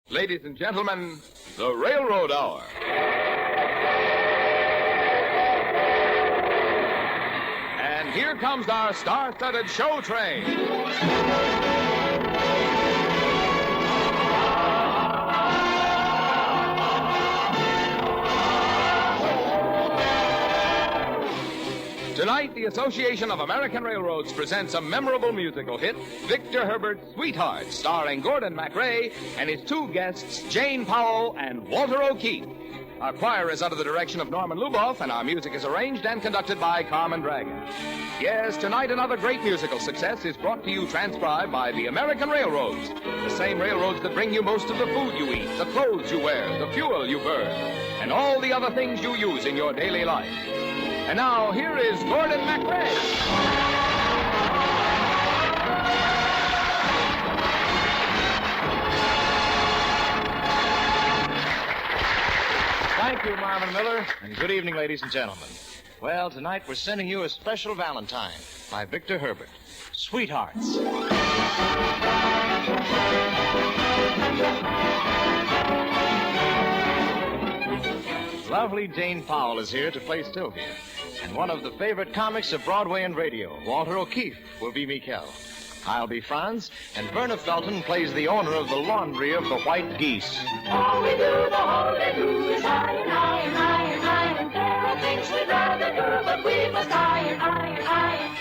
Ladies and gentlemen, the Railroad Hour. And here comes our star-studded show train. Tonight, the Association of American Railroads presents a memorable musical hit, Victor Herbert's Sweetheart, starring Gordon MacRae and his two guests, Jane Powell and Walter O'Keefe. Our choir is under the direction of Norman Luboff, and our music is arranged and conducted by Carmen Dragon. Yes, tonight another great musical success is brought to you transcribed by the American Railroads, the same railroads that bring you most of the food you eat, the clothes you wear, the fuel you burn, and all the other things you use in your daily life. And now, here is Gordon MacRae. Thank you, Marvin Miller, and good evening, ladies and gentlemen. Well, tonight we're sending you a special Valentine by Victor Herbert, Sweethearts. Lovely Jane Powell is here to play Sylvia. And one of the favorite comics of Broadway and radio, Walter O'Keefe, will be Mikkel. I'll be Franz, and Verna Felton plays the owner of the laundry of the White Geese. All we do, the whole day do is iron, iron, iron, iron. There are things we'd rather do, but we must iron, iron, iron.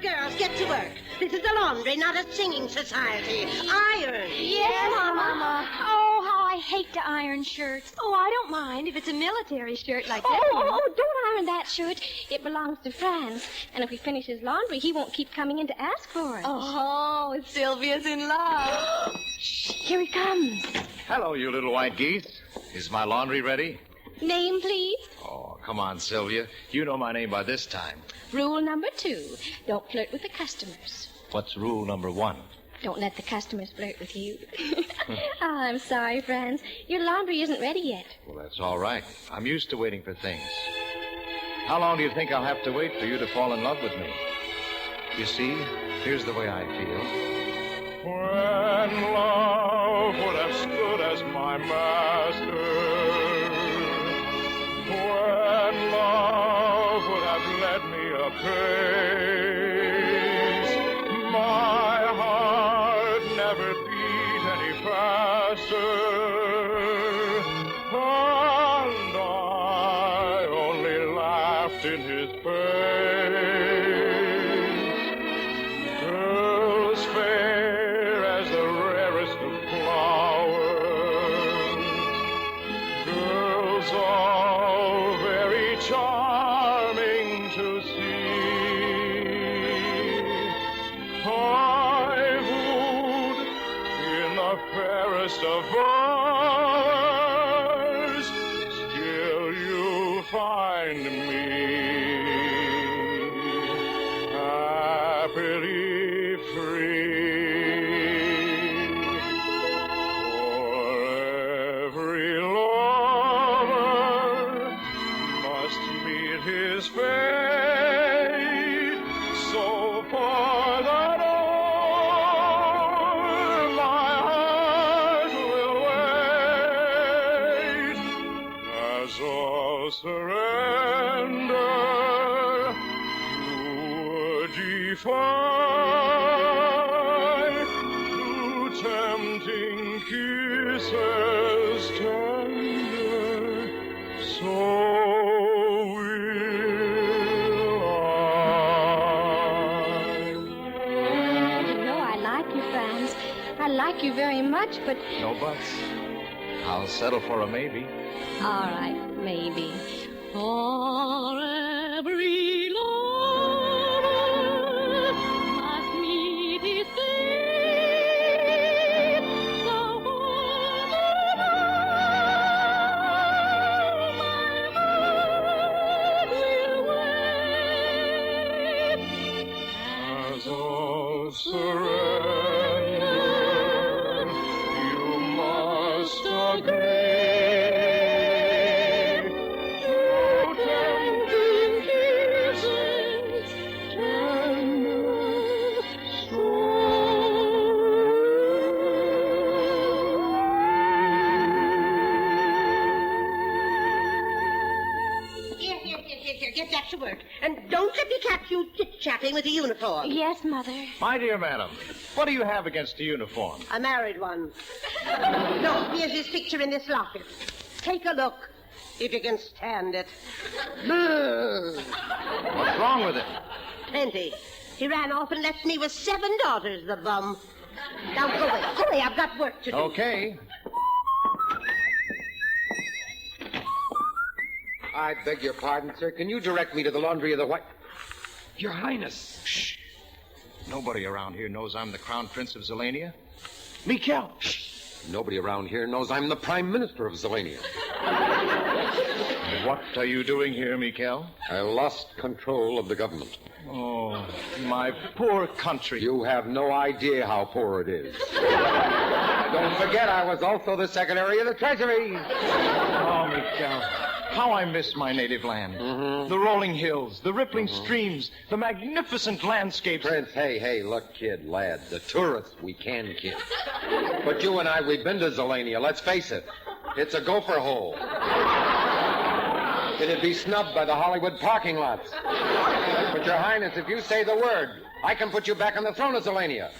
Girls, get to work. This is a laundry, not a singing society. Iron. Yes, Mama. Oh, how I hate to iron shirts. Oh, I don't mind if it's a military shirt like that. Oh, don't iron that shirt. It belongs to Franz. And if he finishes laundry, he won't keep coming in to ask for it. Oh, Sylvia's in love. Here he comes. Hello, you little white geese. Is my laundry ready? Name, please. Oh, come on, Sylvia. You know my name by this time. Rule number 2. Don't flirt with the customers. What's rule number 1? Don't let the customers flirt with you. Oh, I'm sorry, Franz. Your laundry isn't ready yet. Well, that's all right. I'm used to waiting for things. How long do you think I'll have to wait for you to fall in love with me? You see, here's the way I feel. When love would have stood as my master, when love would have led me a pace, my heart never beat any faster, and I only laughed in his face. Girls fair as the rarest of flowers, girls all very charming to see. I would in the fairest of hours, still you find me happily free. For every lover must meet his fate, so for that hour my heart will wait, as all surrender would defy to tempting kisses tender, so will I. You know I like you, Franz. I like you very much, but... No buts. I'll settle for a maybe. All right, maybe. For every lover must meet his fate, so for that hour my heart will wait. As all surrender, you must agree. To tempting kisses tender, so back to work. And don't let me catch you chit-chatting with the uniform. Yes, Mother. My dear madam, what do you have against the uniform? I married one. No, here's his picture in this locket. Take a look, if you can stand it. What's wrong with it? Plenty. He ran off and left me with 7 daughters, the bum. Now, go away. Go away, I've got work to do. Okay. I beg your pardon, sir. Can you direct me to the laundry of the White... Your Highness. Shh. Nobody around here knows I'm the Crown Prince of Zelania. Mikel. Shh. Nobody around here knows I'm the Prime Minister of Zelania. What are you doing here, Mikel? I lost control of the government. Oh, my poor country. You have no idea how poor it is. Don't forget, I was also the Secretary of the Treasury. Oh, Mikel, how I miss my native land. Mm-hmm. The rolling hills, the rippling streams, the magnificent landscapes. Prince, hey, look, kid, lad, the tourists we can kid. But you and I, we've been to Zelania. Let's face it, it's a gopher hole. It'd be snubbed by the Hollywood parking lots. But, Your Highness, if you say the word, I can put you back on the throne of Zelania.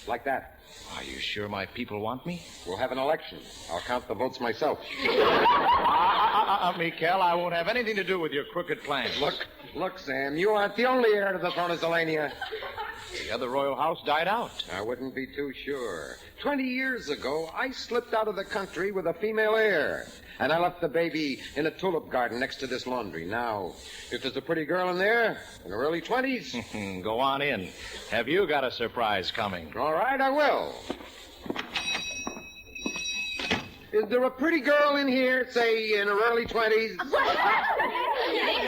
Like that. Are you sure my people want me? We'll have an election. I'll count the votes myself. Mikel, I won't have anything to do with your crooked plans. Look, Sam, you aren't the only heir to the throne of Zelania. The other royal house died out. I wouldn't be too sure. 20 years ago, I slipped out of the country with a female heir. And I left the baby in a tulip garden next to this laundry. Now, if there's a pretty girl in there, in her early 20s... Go on in. Have you got a surprise coming? All right, I will. Is there a pretty girl in here, say, in her early 20s?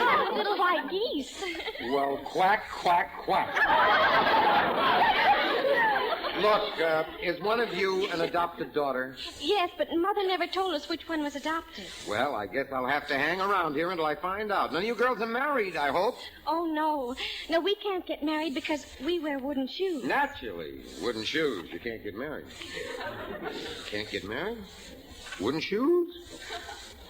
Oh, little white geese. Well, quack, quack, quack. Look, is one of you an adopted daughter? Yes, but Mother never told us which one was adopted. Well, I guess I'll have to hang around here until I find out. None of you girls are married, I hope. Oh, no. No, we can't get married because we wear wooden shoes. Naturally. Wooden shoes. You can't get married. Can't get married? Wooden shoes?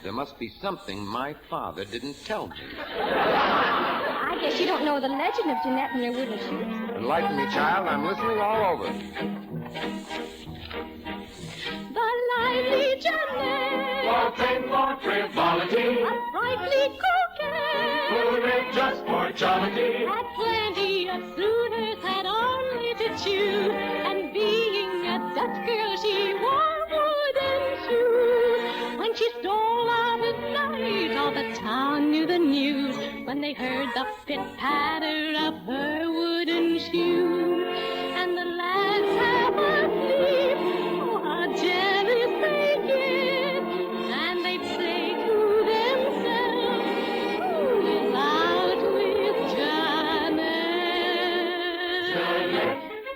There must be something my father didn't tell me. I guess you don't know the legend of Jeanette and her wooden shoes. Enlighten me, child. I'm listening all over. The lively Jeanette, For fame, for frivolity, a sprightly coquette, who lived just for jollity. had plenty of suitors, had only to choose. And being a Dutch girl, she wore wooden shoes. When she stole out at night, all the town knew the news. When they heard the pit-patter of her wooden shoes. And the lads half asleep, oh, how jealous they get. And they'd say to themselves, who is out with Janet?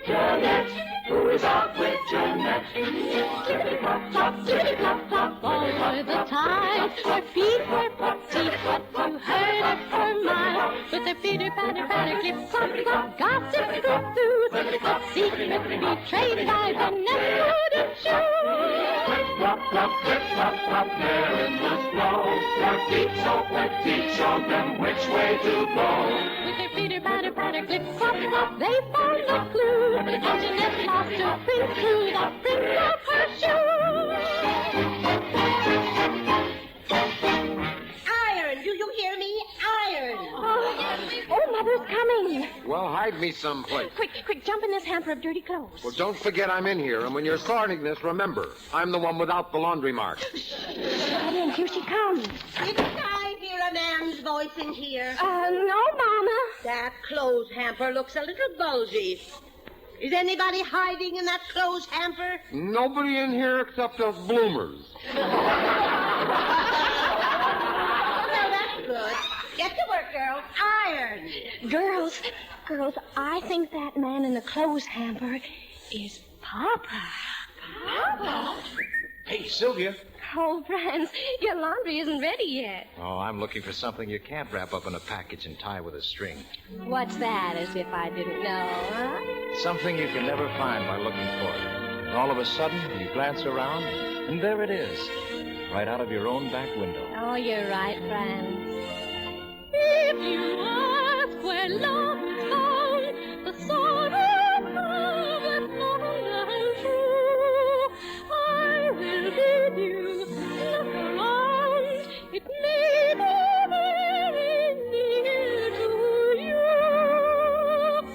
Jeanette, who is out with Jeanette? Tippity-plop-plop, tippity-plop-plop, all for the time. Her feet were petite, but you heard of her miles. With her pitter-patter-patter, clip-clop-clop, gossip pursues. A secret betrayed by the net wooden shoes. Flip, flop, flop, there in the snow. Her feet so petite showed them which way to go. With her pitter-patter-patter, clip-clop-clop, they found a clue. And Jeanette lost her prince through the prints of her shoes. Iron, do you hear me? Iron. Oh, Mother's coming. Well, hide me someplace. Quick, jump in this hamper of dirty clothes. Well, don't forget I'm in here, and when you're starting this, remember, I'm the one without the laundry mark. Get in, here she comes. Didn't I hear a man's voice in here? No, Mama. That clothes hamper looks a little bulgy. Is anybody hiding in that clothes hamper? Nobody in here except us bloomers. Well, that's good. Get to work, girls. Iron. Girls, I think that man in the clothes hamper is Papa. Papa? Hey, Sylvia. Oh, Franz, your laundry isn't ready yet. Oh, I'm looking for something you can't wrap up in a package and tie with a string. What's that, as if I didn't know, huh? Something you can never find by looking for it. And all of a sudden, you glance around, and there it is, right out of your own back window. Oh, you're right, Franz. It's you ask where love is found, the song of love that's long and true. I will bid you look around. It may be very near to you.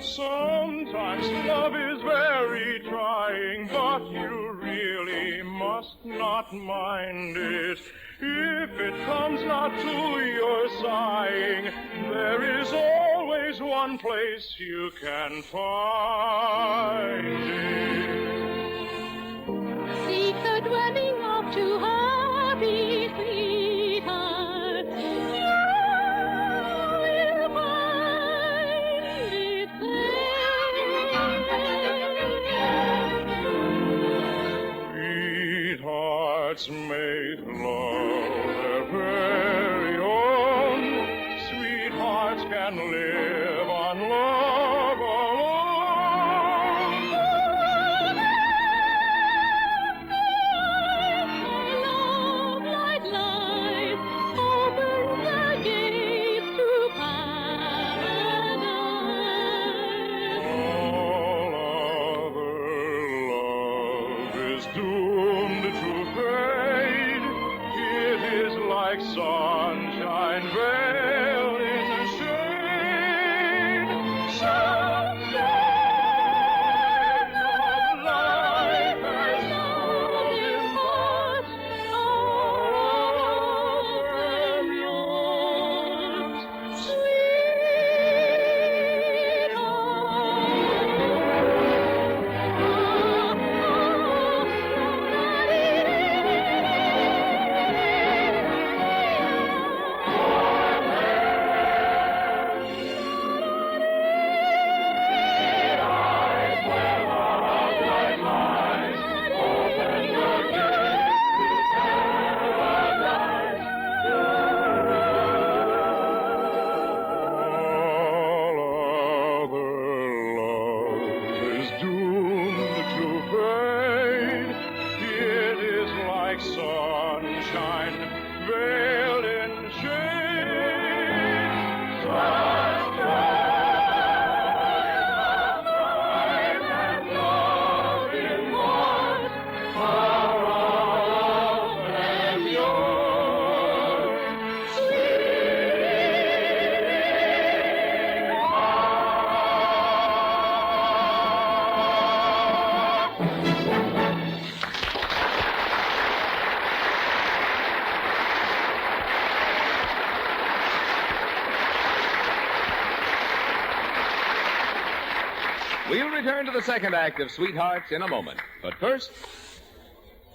Sometimes love is very trying, but you really must not mind it. If it comes not to your sighing, there is always one place you can find it. Seek the dwelling of two happy sweethearts. You will find it there. Sweethearts make love their very own. Sweethearts can live on love alone. Love light lies, open the gates to paradise. All other love is doomed to fade. It is like sunshine veiled in shade. Sunshine of life has not been touched. All of yours, all other love is doomed to fade. It is like sunshine veiled in shade. Sunshine of life has not been lost. For all of them yours, We'll return to the second act of Sweethearts in a moment. But first,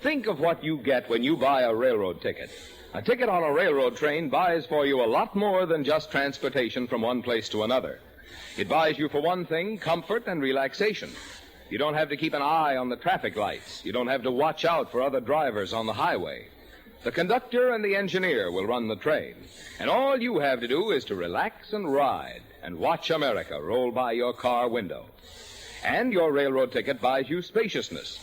think of what you get when you buy a railroad ticket. A ticket on a railroad train buys for you a lot more than just transportation from one place to another. It buys you, for one thing, comfort and relaxation. You don't have to keep an eye on the traffic lights. You don't have to watch out for other drivers on the highway. The conductor and the engineer will run the train. And all you have to do is to relax and ride and watch America roll by your car window. And your railroad ticket buys you spaciousness.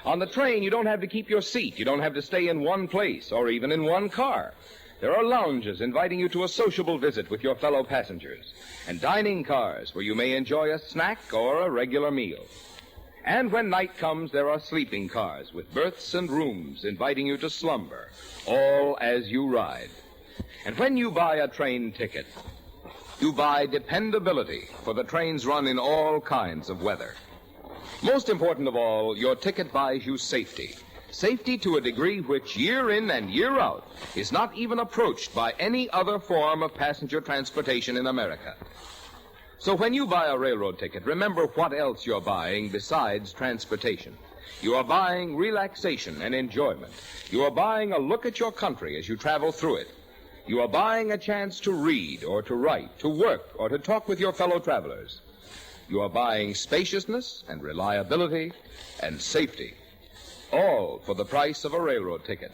On the train, you don't have to keep your seat. You don't have to stay in one place or even in one car. There are lounges inviting you to a sociable visit with your fellow passengers, and dining cars where you may enjoy a snack or a regular meal. And when night comes, there are sleeping cars with berths and rooms inviting you to slumber, all as you ride. And when you buy a train ticket, you buy dependability, for the trains run in all kinds of weather. Most important of all, your ticket buys you safety. Safety to a degree which, year in and year out, is not even approached by any other form of passenger transportation in America. So when you buy a railroad ticket, remember what else you're buying besides transportation. You are buying relaxation and enjoyment. You are buying a look at your country as you travel through it. You are buying a chance to read or to write, to work or to talk with your fellow travelers. You are buying spaciousness and reliability and safety, all for the price of a railroad ticket.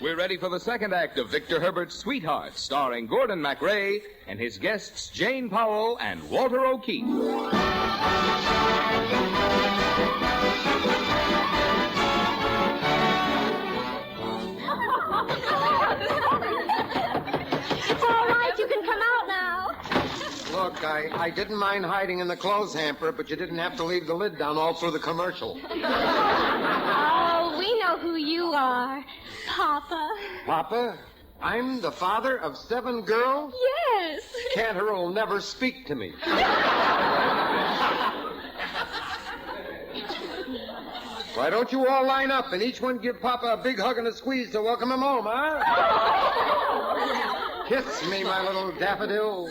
We're ready for the second act of Victor Herbert's Sweetheart, starring Gordon MacRae and his guests Jane Powell and Walter O'Keefe. It's all right. You can come out now. Look, I didn't mind hiding in the clothes hamper, but you didn't have to leave the lid down all through the commercial. Oh, we know who you are. Papa. Papa, I'm the father of 7 girls? Yes. Cantor will never speak to me. Why don't you all line up and each one give Papa a big hug and a squeeze to welcome him home, huh? Kiss me, my little daffodil.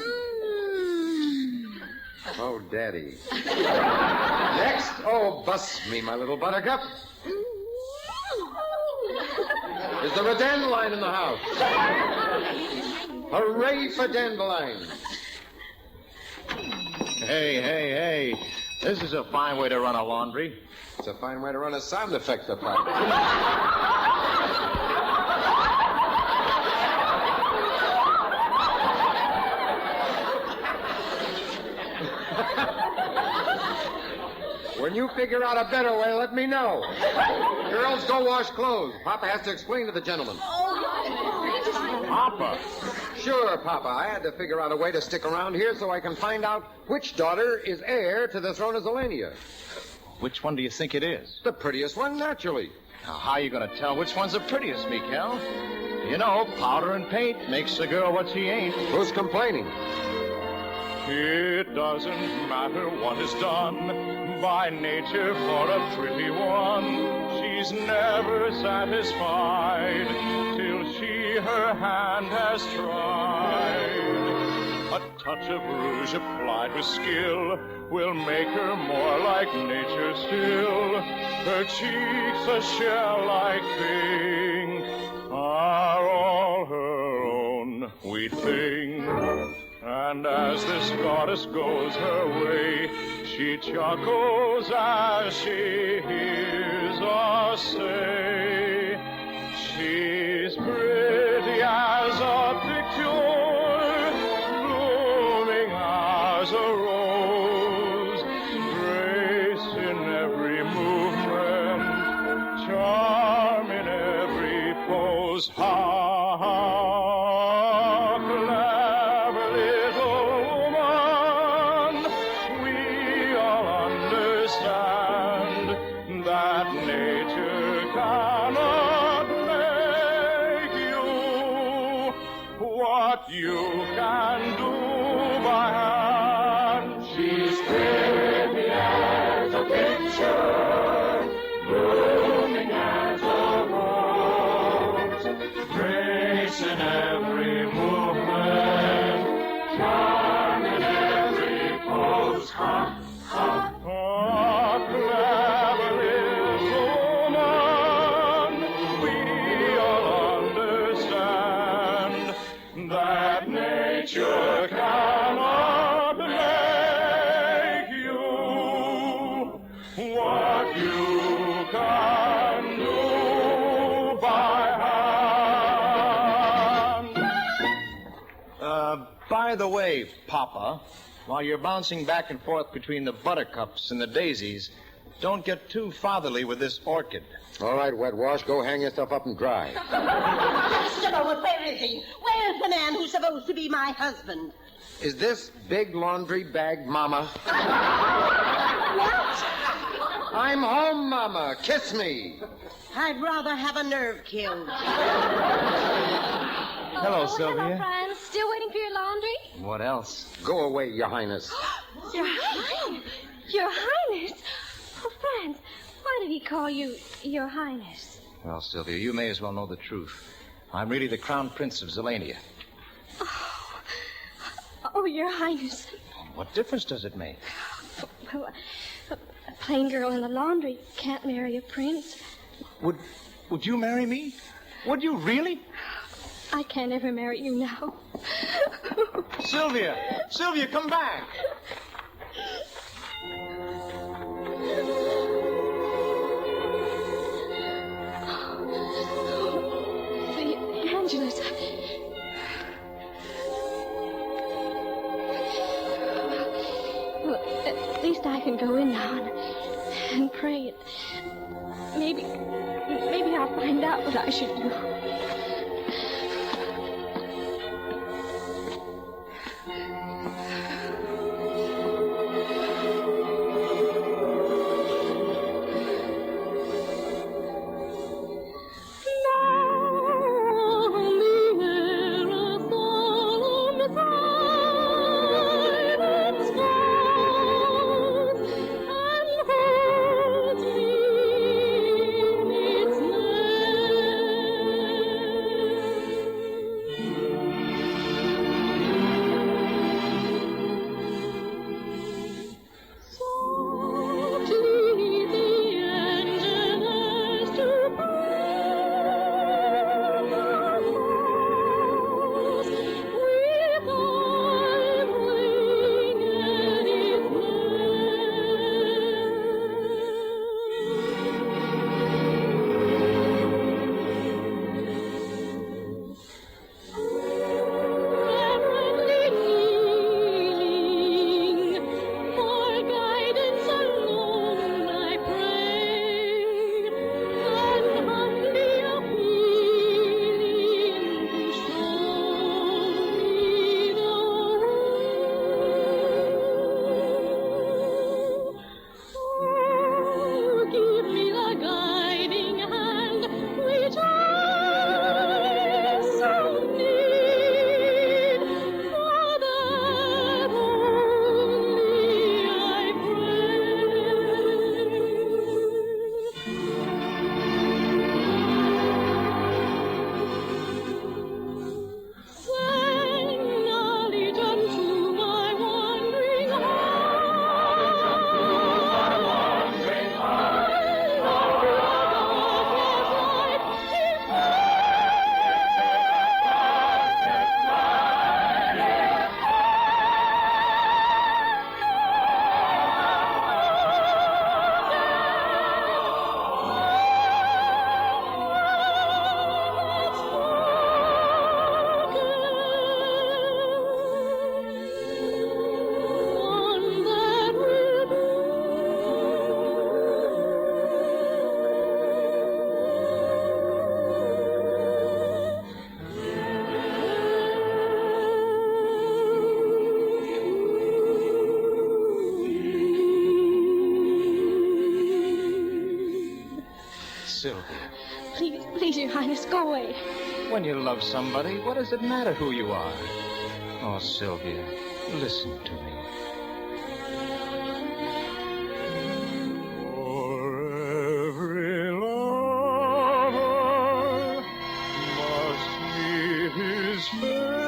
Oh, Daddy. Next, oh, bust me, my little buttercup. Is there a dandelion in the house? Hooray for dandelion. Hey. This is a fine way to run a laundry. It's a fine way to run a sound effect department. When you figure out a better way, let me know. Girls, go wash clothes. Papa has to explain to the gentleman. Papa. Sure, Papa. I had to figure out a way to stick around here so I can find out which daughter is heir to the throne of Zelania. Which one do you think it is? The prettiest one, naturally. Now, how are you going to tell which one's the prettiest, Mikel? You know, powder and paint makes a girl what she ain't. Who's complaining? It doesn't matter what is done by nature for a pretty one. She's never satisfied till she her hand has tried. A touch of rouge applied with skill will make her more like nature still. Her cheeks, a shell-like thing, are all her own, we think. And as this goddess goes her way, she chuckles as she hears us say, she's pretty as a picture, blooming as a rose, grace in every movement, charm in every pose. Ha, ha. You can do by hand. She's pretty as a picture, blooming as a rose, grace in every movement, charm in every pose. Ha, ha. A clever little woman, we all understand that nature cannot make you what you can do by hand. By the way, Papa, while you're bouncing back and forth between the buttercups and the daisies, don't get too fatherly with this orchid. All right, Wet Wash, go hang yourself up and dry. Constable, where is he? Where's the man who's supposed to be my husband? Is this big laundry bag Mama? What? I'm home, Mama. Kiss me. I'd rather have a nerve killed. Hello, Sylvia. Hello, Franz. Still waiting for your laundry? What else? Go away, Your Highness. Your Highness. Your Highness. Oh, Franz, why did he call you Your Highness? Well, Sylvia, you may as well know the truth. I'm really the Crown Prince of Zelania. Oh, Your Highness. What difference does it make? Well, a plain girl in the laundry can't marry a prince. Would you marry me? Would you really? I can't ever marry you now. Sylvia! Sylvia, come back! least I can go in now and pray it. Maybe I'll find out what I should do. Sylvia. Please, Your Highness, go away. When you love somebody, what does it matter who you are? Oh, Sylvia, listen to me. For every lover must meet his fate.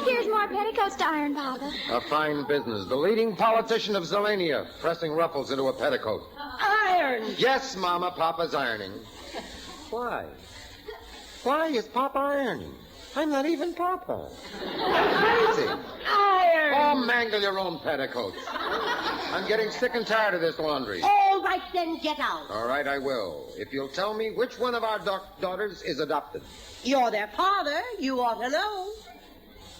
Here's more petticoats to iron, Papa. A fine business. The leading politician of Zelania, pressing ruffles into a petticoat. Iron! Yes, Mama, Papa's ironing. Why? Why is Papa ironing? I'm not even Papa. Crazy. Iron! Oh, mangle your own petticoats. I'm getting sick and tired of this laundry. All right, then, get out. All right, I will. If you'll tell me which one of our daughters is adopted. You're their father. You ought to know.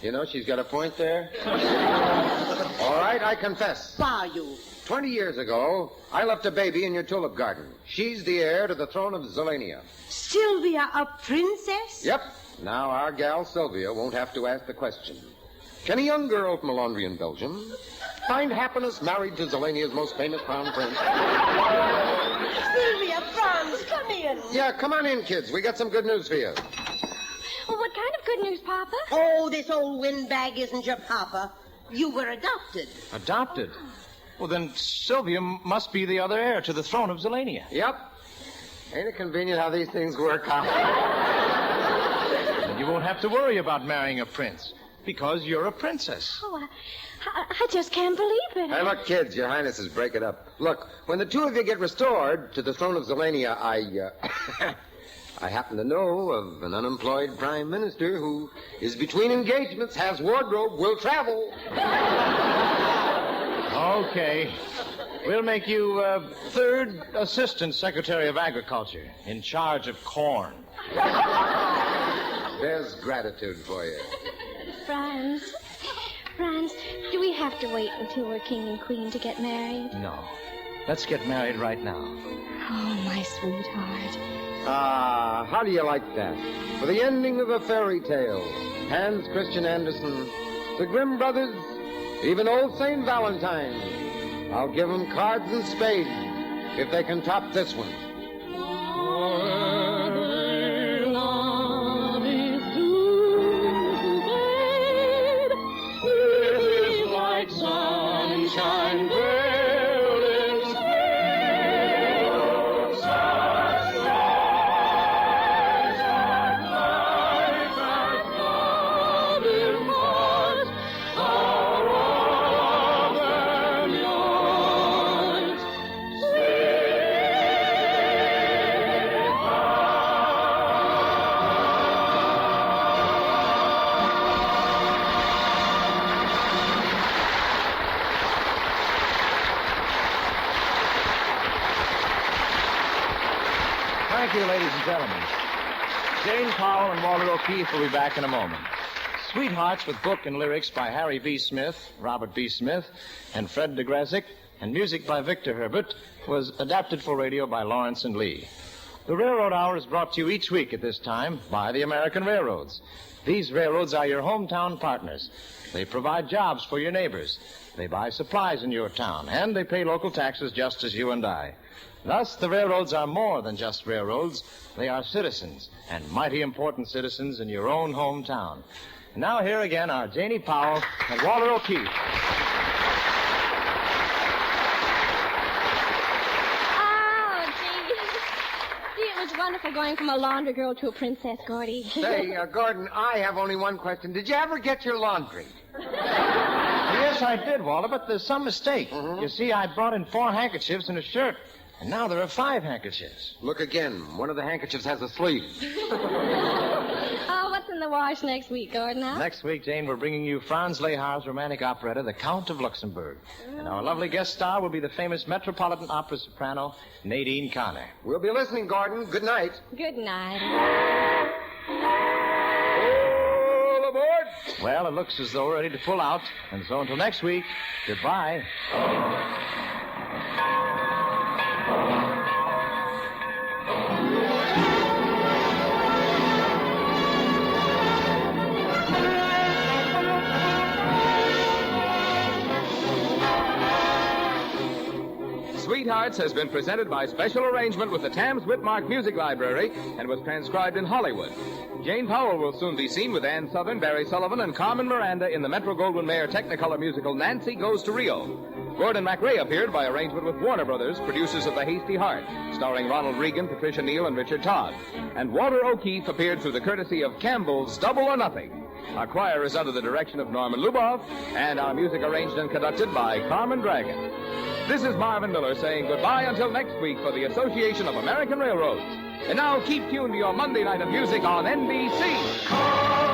You know, she's got a point there. All right, I confess. Bar you. 20 years ago, I left a baby in your tulip garden. She's the heir to the throne of Zelania. Sylvia, a princess? Yep. Now our gal Sylvia won't have to ask the question. Can a young girl from Alondrian, Belgium, find happiness married to Zelania's most famous crown prince? Sylvia, Franz, come in. Yeah, come on in, kids. We got some good news for you. Well, what kind of good news, Papa. Oh, this old windbag isn't your papa. You were adopted. Adopted? Well, then Sylvia must be the other heir to the throne of Zelania. Yep. Ain't it convenient how these things work out? And you won't have to worry about marrying a prince, because you're a princess. Oh, I just can't believe it. Hey, look, kids, your highnesses, break it up. Look, when the two of you get restored to the throne of Zelania, I happen to know of an unemployed prime minister who is between engagements, has wardrobe, will travel. Okay. We'll make you third assistant secretary of agriculture, in charge of corn. There's gratitude for you. Franz, do we have to wait until we're king and queen to get married? No. Let's get married right now. Oh, my sweetheart. Ah, how do you like that? For the ending of a fairy tale, Hans Christian Andersen, the Grimm brothers, even old St. Valentine. I'll give them cards and spades if they can top this one. Love is doomed to fade. It is like sunshine veiled in spring. Such light and life as love imparts are all than yours. Thank you, ladies and gentlemen. Jane Powell and Walter O'Keefe will be back in a moment. Sweethearts with book and lyrics by Harry B. Smith, Robert B. Smith, and Fred de Grazic, and music by Victor Herbert, was adapted for radio by Lawrence and Lee. The Railroad Hour is brought to you each week at this time by the American Railroads. These railroads are your hometown partners. They provide jobs for your neighbors. They buy supplies in your town, and they pay local taxes just as you and I. Thus, the railroads are more than just railroads. They are citizens, and mighty important citizens in your own hometown. And now here again are Janie Powell and Walter O'Keefe. Oh, gee. It was wonderful going from a laundry girl to a princess, Gordy. Say, Gordon, I have only one question. Did you ever get your laundry? Yes, I did, Walter, but there's some mistake. You see, I brought in 4 handkerchiefs and a shirt, and now there are 5 handkerchiefs. Look again. One of the handkerchiefs has a sleeve. Oh, what's in the wash next week, Gordon, huh? Next week, Jane, we're bringing you Franz Lehar's romantic operetta, The Count of Luxembourg. And our lovely guest star will be the famous Metropolitan Opera soprano, Nadine Connor. We'll be listening, Gordon. Good night. Good night. All aboard! Well, it looks as though we're ready to pull out. And so until next week, goodbye. Sweethearts has been presented by special arrangement with the Tams Whitmark Music Library and was transcribed in Hollywood. Jane Powell will soon be seen with Ann Sothern, Barry Sullivan, and Carmen Miranda in the Metro-Goldwyn-Mayer Technicolor musical Nancy Goes to Rio. Gordon MacRae appeared by arrangement with Warner Brothers, producers of The Hasty Heart, starring Ronald Reagan, Patricia Neal, and Richard Todd. And Walter O'Keefe appeared through the courtesy of Campbell's Double or Nothing. Our choir is under the direction of Norman Luboff, and our music arranged and conducted by Carmen Dragon. This is Marvin Miller saying goodbye until next week for the Association of American Railroads. And now keep tuned to your Monday night of music on NBC.